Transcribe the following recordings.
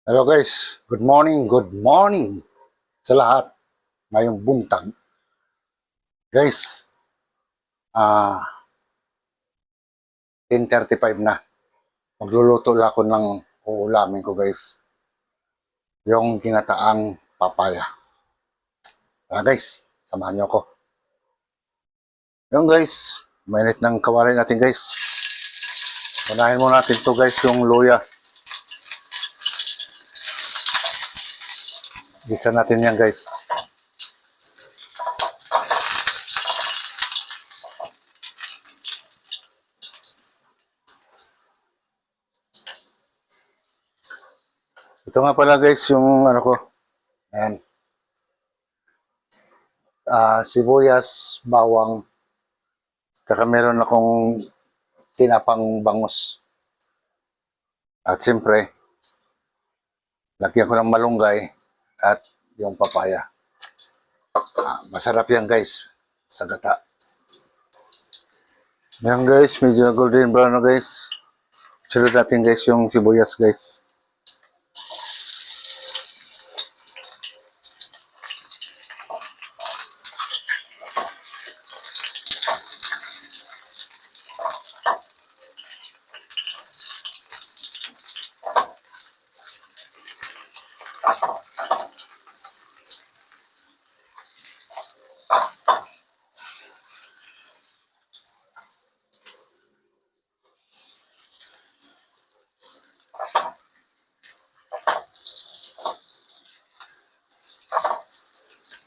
Hello guys, good morning sa lahat ngayong buntag. Guys, 10:35 na. Magluluto lang ako ng uulamin ko guys. Yung ginataang papaya. Guys, samahan niyo ako. Yung guys, mainit ng kawali natin guys. Unahin mo natin to guys, yung luya. Gisa natin yan guys. Ito nga pala guys, yung ano ko. Ayan. Sibuyas, bawang, saka meron akong tinapang bangus. At siyempre, lagyan ko ng malunggay at yung papaya. Masarap yan guys, sa gata. Yan guys, medyo golden brown na guys. Sunod natin guys yung sibuyas guys.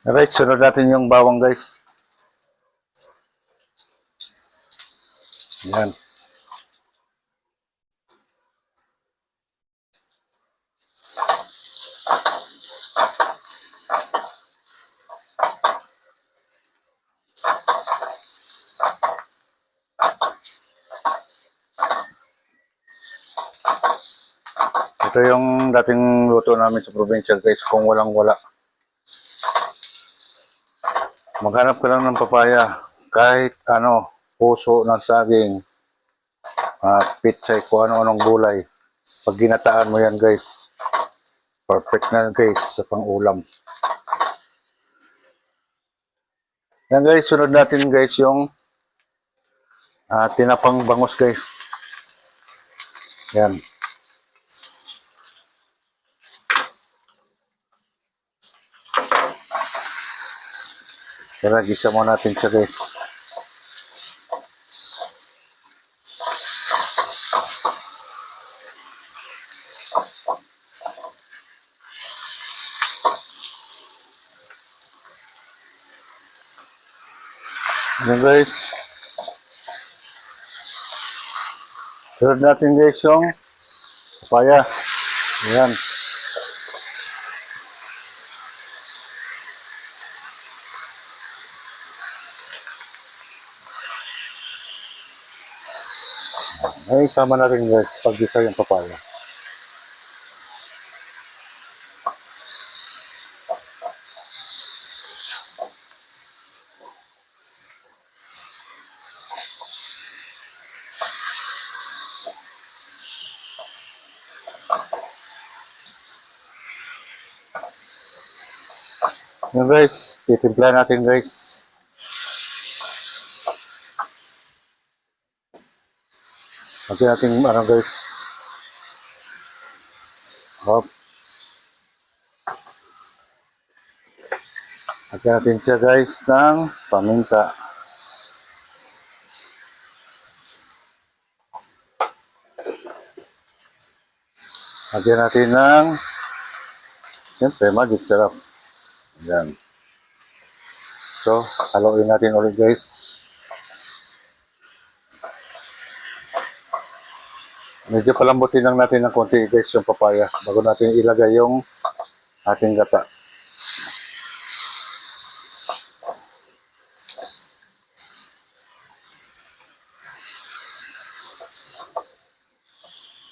Alright, sunod natin yung bawang guys. Yan. Ito yung dating luto namin sa probinsya guys, kung walang-wala. Maghanap ka lang ng papaya, kahit ano, puso ng saging, pitsay, kung ano-anong gulay. Pag ginataan mo yan guys, perfect na guys sa pang-ulam. Yan guys, sunod natin guys yung tinapang bangus guys. Yan. Tara, gisa mo natin siya guys. Yan guys. Sunod natin guys yung papaya. Yan. Ay, sama na rin guys pag gisa yung papaya. Yan guys, titimpla natin guys. Lagyan natin ano guys. Hop. Lagyan natin siya guys ng paminta. Lagyan natin ng siyempre magic sarap. Yan. So, haluin natin ulit guys. Medyo palambutin lang natin ng konti guys yung papaya bago natin ilagay yung ating gata.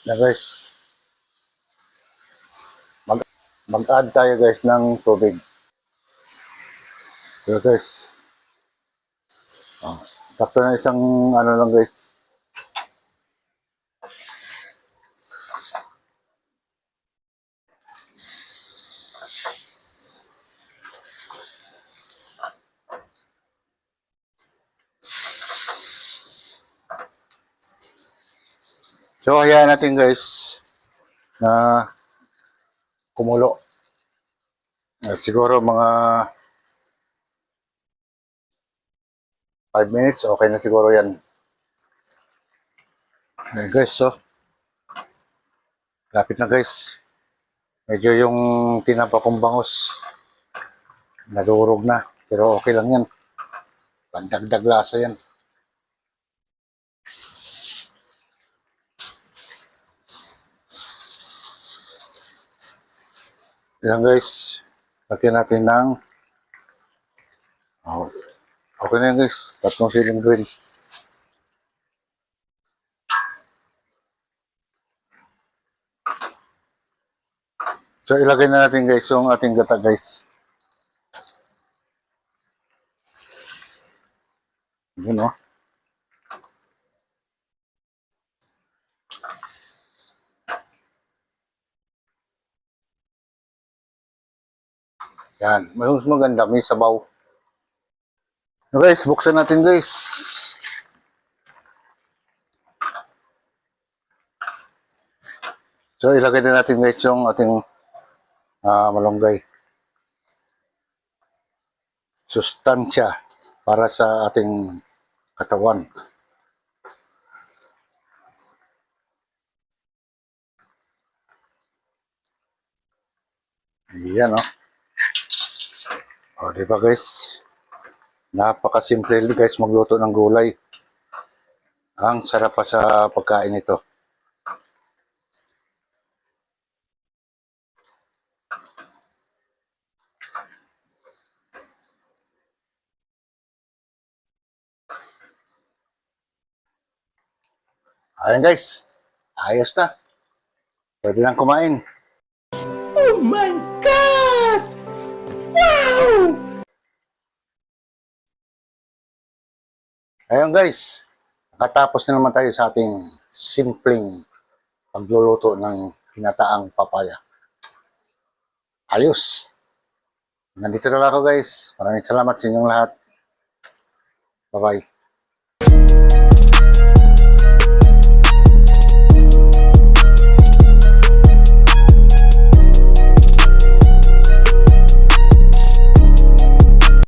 Na guys, mag-add tayo guys ng tubig. So guys, sakto na isang ano lang guys. So, hayaan natin guys na kumulo. Siguro mga 5 minutes, okay na siguro yan. Ayan guys, so, lapit na guys. Medyo yung tinapa kong bangus, nadurog na. Pero okay lang yan. Pandagdag lasa yan. Ayan guys, lagyan natin ng oh, okay na yan guys, 3 siling green. So ilagay na natin guys yung ating gata guys. Yun o. Yan, mas maganda, may sabaw. So guys, buksan natin guys. So ilagay na natin guys yung ating malunggay. Sustansya para sa ating katawan. Yan o. O, di ba guys? Napakasimple guys magluto ng gulay. Ang sarap pa sa pagkain ito. Ayan guys, ayos na. Pwede nang kumain. Oh my God! Wow! Ayan guys, nakatapos na naman tayo sa ating simpleng pagluluto ng pinataang papaya. Ayos! Nandito na lang ako guys. Maraming salamat sa inyong lahat. Bye-bye.